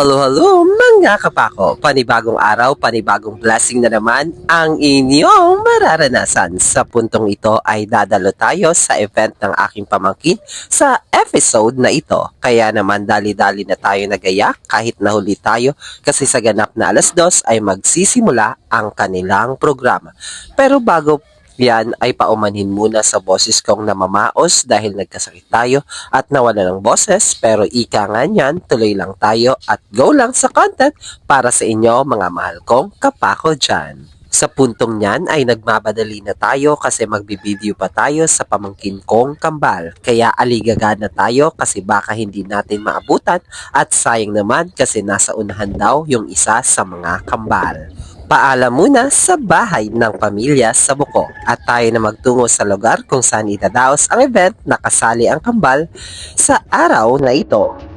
Hello, mga kapako. Panibagong araw, panibagong blessing na naman ang inyong mararanasan. Sa puntong ito ay dadalo tayo sa event ng aking pamangkin sa episode na ito. Kaya naman dali-dali na tayo nagaya kahit nahuli tayo kasi sa ganap na 2:00 ay magsisimula ang kanilang programa. Pero bago yan ay paumanhin muna sa boses kong namamaos dahil nagkasakit tayo at nawala ng boses, pero ika nga niyan, tuloy lang tayo at go lang sa content para sa inyo mga mahal kong kapako dyan. Sa puntong niyan ay nagmamadali na tayo kasi magbibideo pa tayo sa pamangkin kong kambal. Kaya aligaga na tayo kasi baka hindi natin maabutan at sayang naman kasi nasa unahan daw yung isa sa mga kambal. Paalam muna sa bahay ng pamilya sa Buko at tayo na magtungo sa lugar kung saan idadaos ang event na kasali ang kambal sa araw na ito.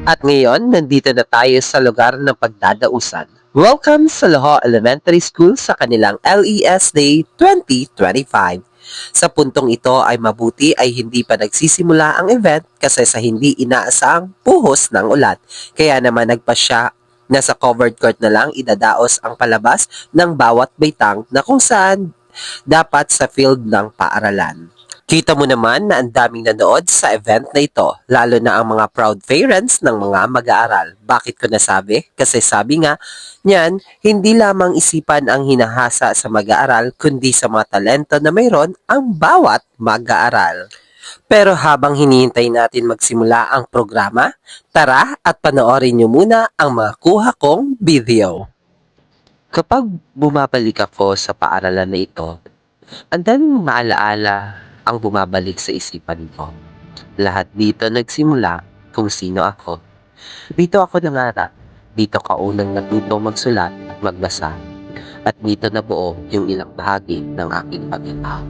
At ngayon, nandito na tayo sa lugar ng pagdadausan. Welcome sa Loho Elementary School sa kanilang LES Day 2025. Sa puntong ito ay mabuti ay hindi pa nagsisimula ang event kasi sa hindi inaasang puhos ng ulan. Kaya naman nagpasya na sa covered court na lang idadaos ang palabas ng bawat baitang na kung saan dapat sa field ng paaralan. Kita mo naman na ang daming nanood sa event na ito, lalo na ang mga proud parents ng mga mag-aaral. Bakit ko nasabi? Kasi sabi nga, niyan, hindi lamang isipan ang hinahasa sa mag-aaral, kundi sa mga talento na mayroon ang bawat mag-aaral. Pero habang hinihintay natin magsimula ang programa, tara at panoorin niyo muna ang mga kuha kong video. Kapag bumabalik ako sa paaralan na ito, ang daming maalaala ang bumabalik sa isipan ko. Lahat dito nagsimula kung sino ako. Dito ako nangarap. Dito kaunang natutong magsulat at magbasa. At dito nabuo yung ilang bahagi ng aking pagkatao.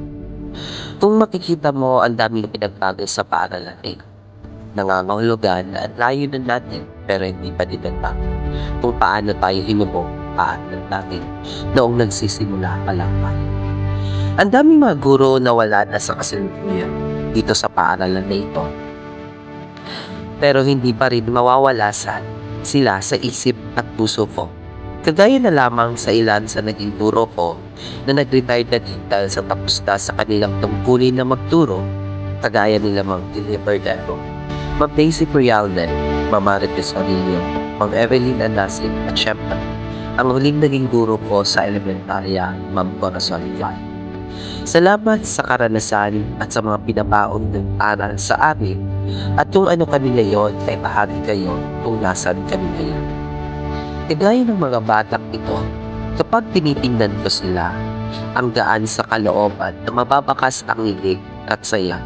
Kung makikita mo, ang daming pinagbago sa paaralan eh. Nangangahulugan at layo na natin pero hindi pa dinagdag. Kung paano tayo hinubog, paano natin noong nagsisimula pa lang tayo. Ang daming mga guro na wala na sa kasalukuyan dito sa paaralan na ito. Pero hindi pa rin mawawala sila sa isip at puso ko. Kagaya na lamang sa ilan sa naging guro ko na nag-retired na din dahil sa tapos na sa kanilang tungkulin na magturo, kagaya nila Mang Deliver Deco, Mang Daisy Prialden, Mang Marites Arilio, Mang Evelyn Anasin at syempre, ang huling naging guro ko sa elementarya, Mang Corazon Ivan. Salamat sa karanasan at sa mga pinabaon ng aral sa amin at kung ano kami ngayon ay bahagi kayo kung nasan kami ngayon. Kagaya ng mga batang ito, kapag tinitingnan ko sila, ang gaan sa kalooban na mababakas ang ilig at saya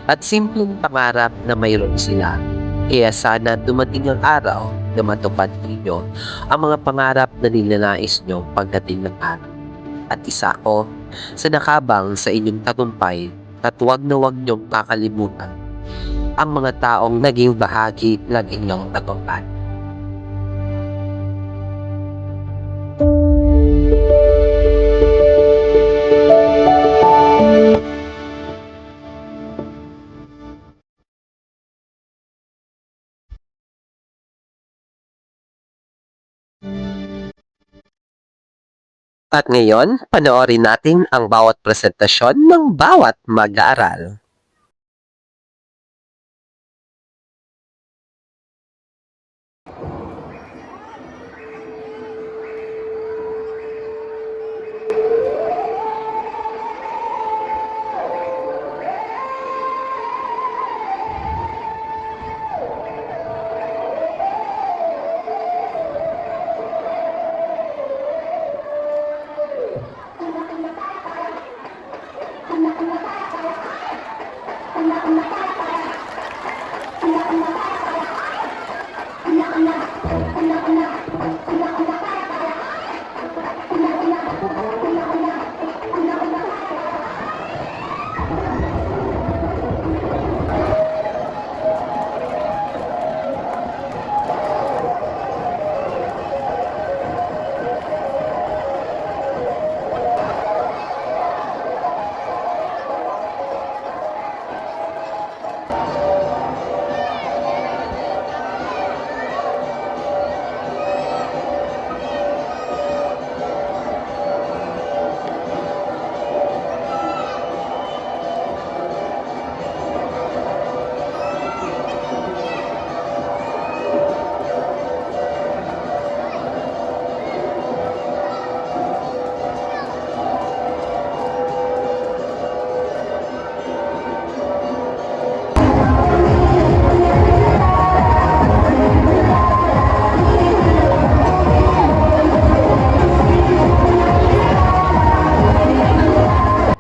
at simpleng pangarap na mayroon sila. Kaya sana dumating ang araw na matupad ninyo ang mga pangarap na ninanais nyo pagdating ng araw. At isa ko sa nakabang sa inyong tagumpay at huwag na huwag niyong kakalimutan ang mga taong naging bahagi ng inyong tagumpay. At ngayon, panoorin natin ang bawat presentasyon ng bawat mag-aaral.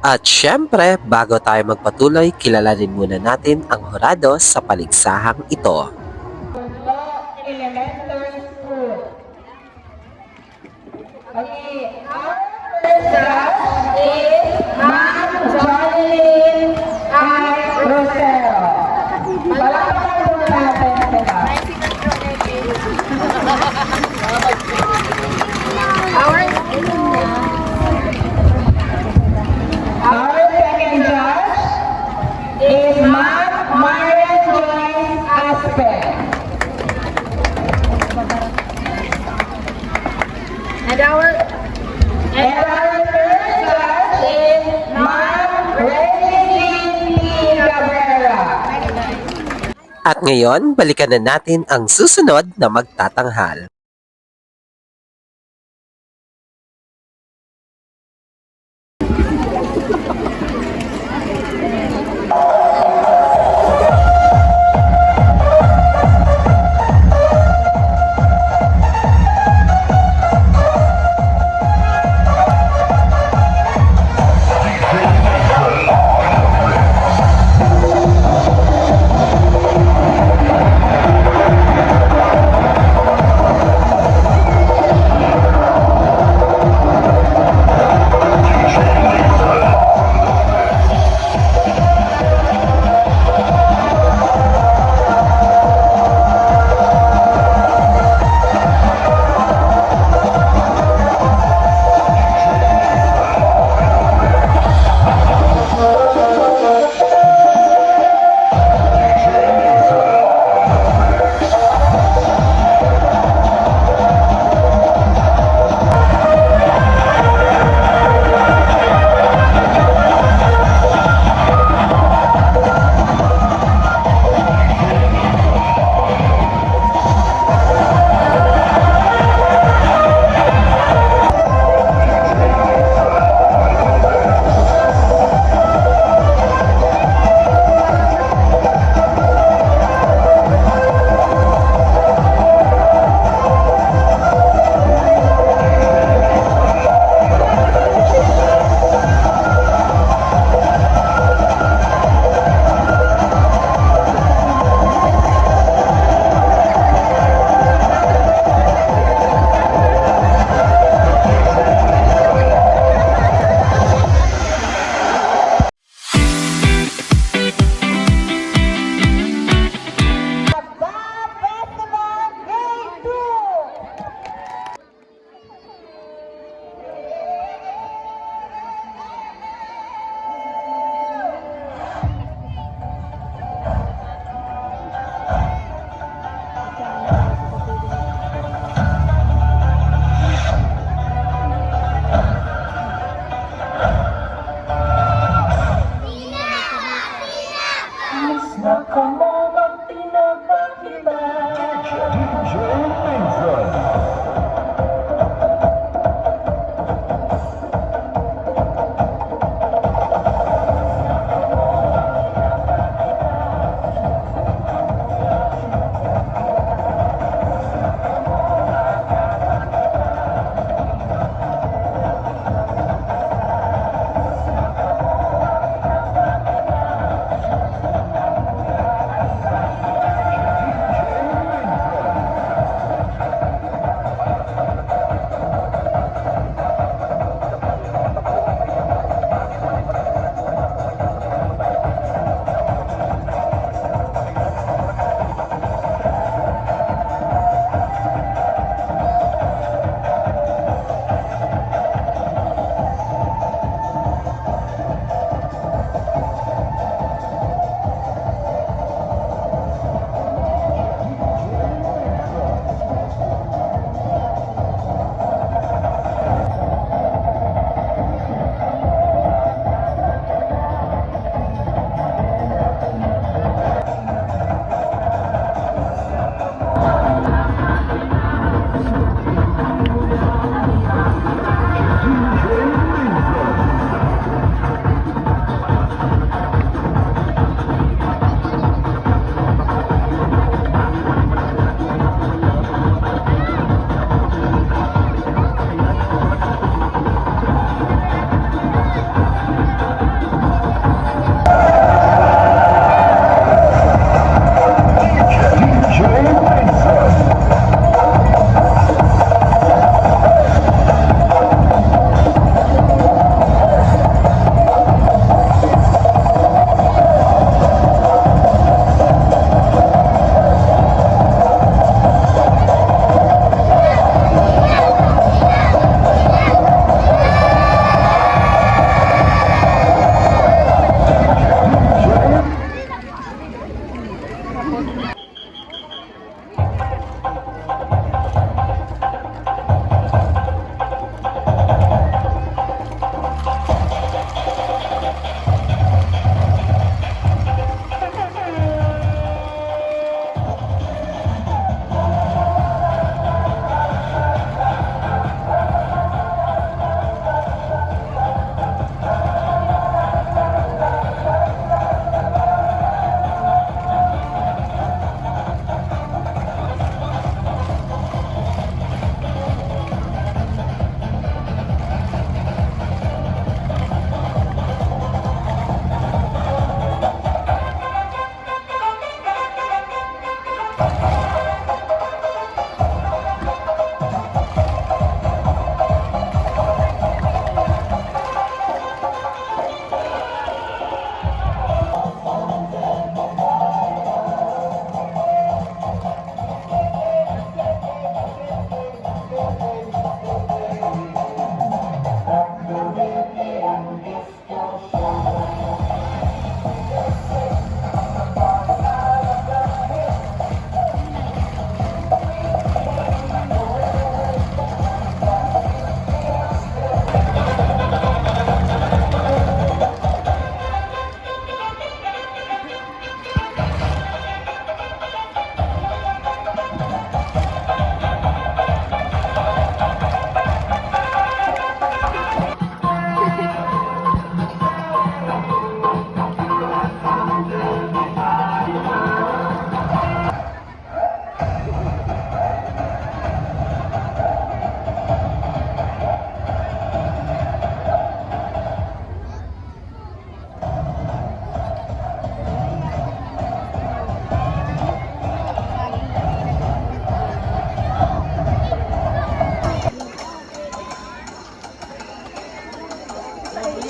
At syempre, bago tayo magpatuloy, kilalanin muna natin ang hurado sa paligsahang ito. Elementary School. Okay, our first judge is Ma'am Jocelyn I. Rosero. Palakpakan po natin sila. Our second judge is Ma'am Marian Joyce Aspen. And our third judge is Ma'am Regine P. Cabrera. At ngayon, balikan na natin ang susunod na magtatanghal.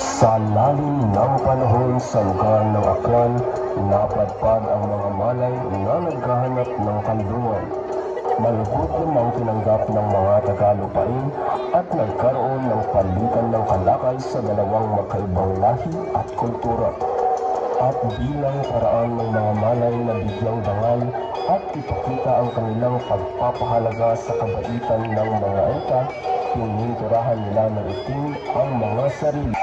Sa lalim ng panahon sa lugar ng Aklan, napadpad ang mga malay na naghahanap ng kanlungan. Malugod namang tinanggap ng mga Tagalupain at nagkaroon ng palitan ng kalakal sa dalawang magkaibang lahi at kultura. At bilang paraan ng mga malay na bigyang dangal at ipakita ang kanilang pagpapahalaga sa kabaitan ng mga eta, pininturahan nila ng itim ang mga sarili.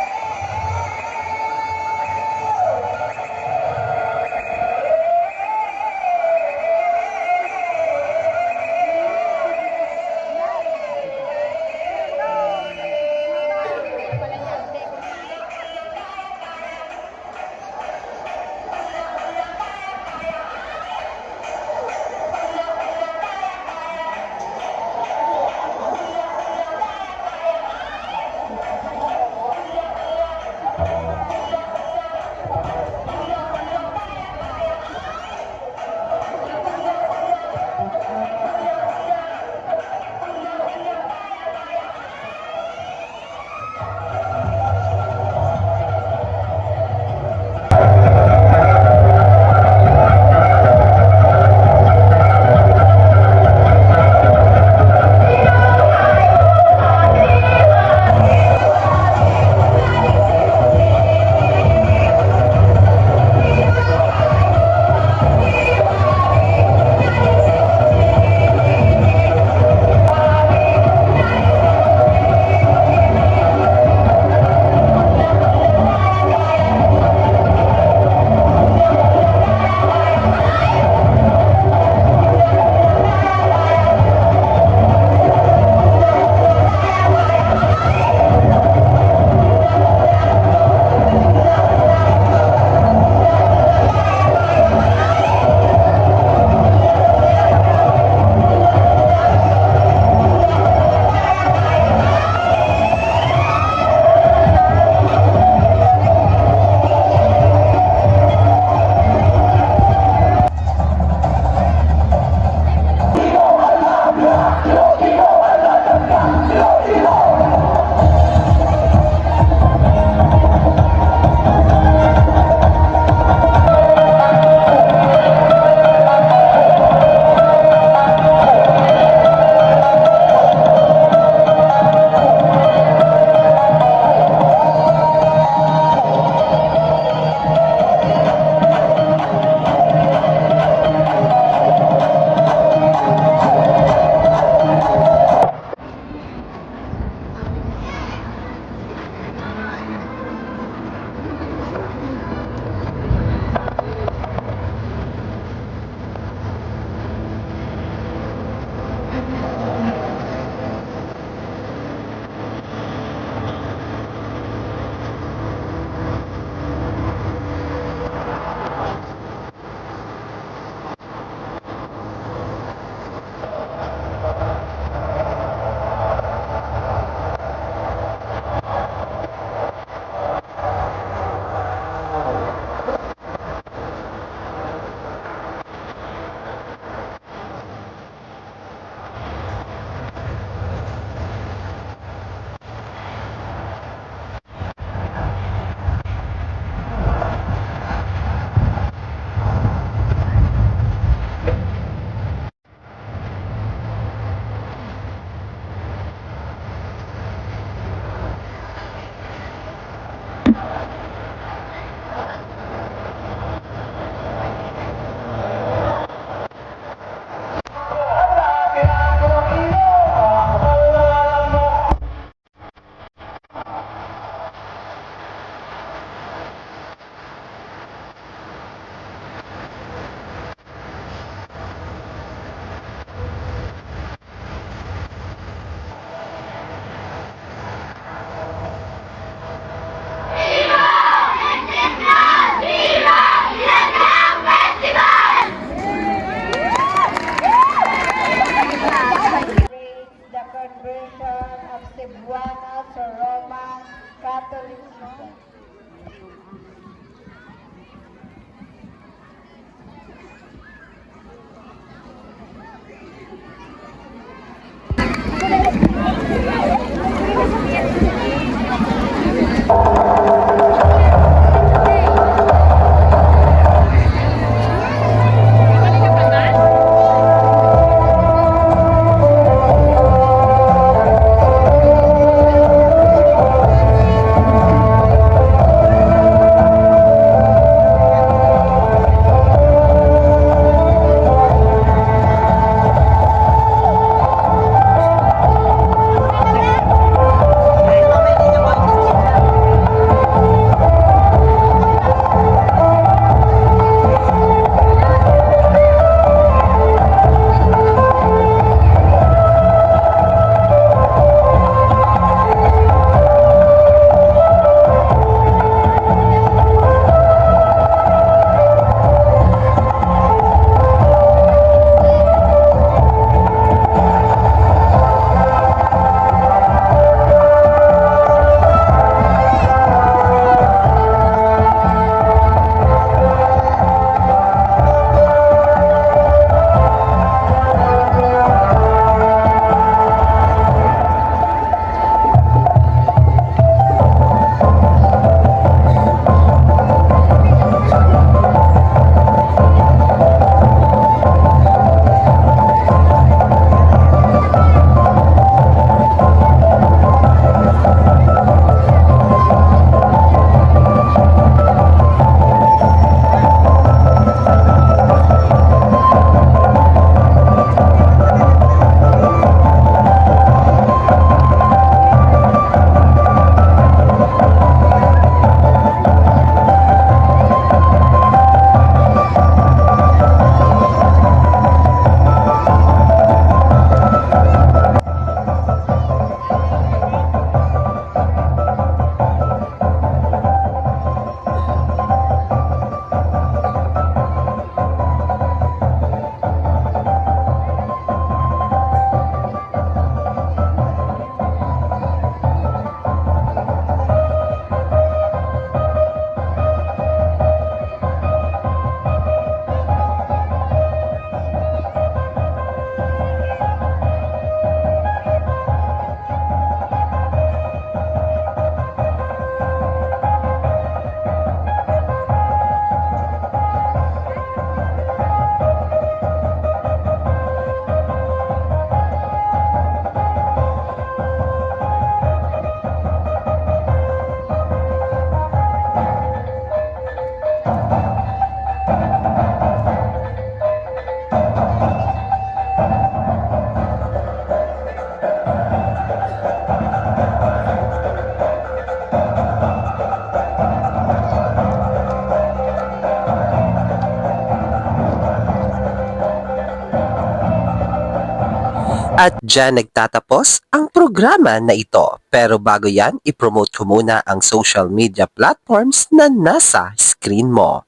Diyan nagtatapos ang programa na ito. Pero bago yan, ipromote ko muna ang social media platforms na nasa screen mo.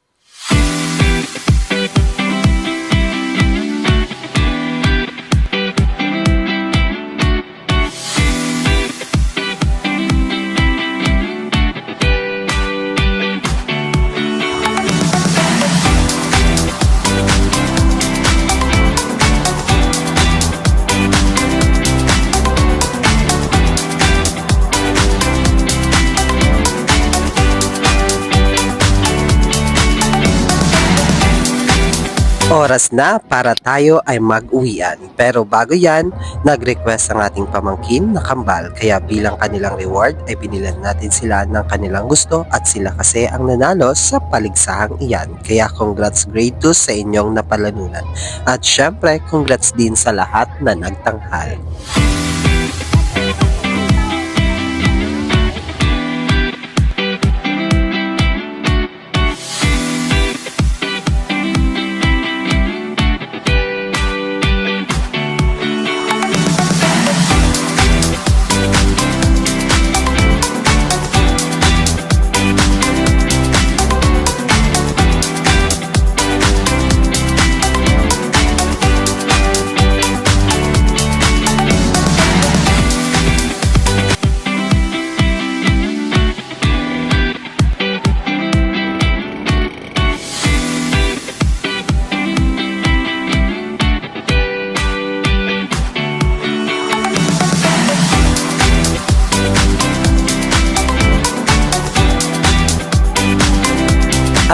Oras na para tayo ay mag-uwian. Pero bago yan, nag-request ang ating pamangkin na kambal. Kaya bilang kanilang reward ay binilan natin sila ng kanilang gusto at sila kasi ang nanalo sa paligsahang iyan. Kaya congrats grade 2 sa inyong napalanunan. At syempre, congrats din sa lahat na nagtanghal.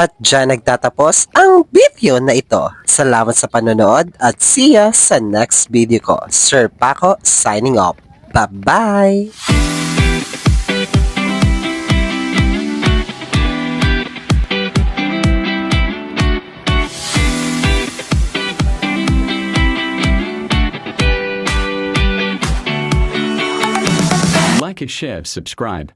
At dyan nagtatapos ang video na ito. Salamat sa panonood at see ya sa next video ko. Sir Paco signing off. Bye-bye! Like, share, subscribe.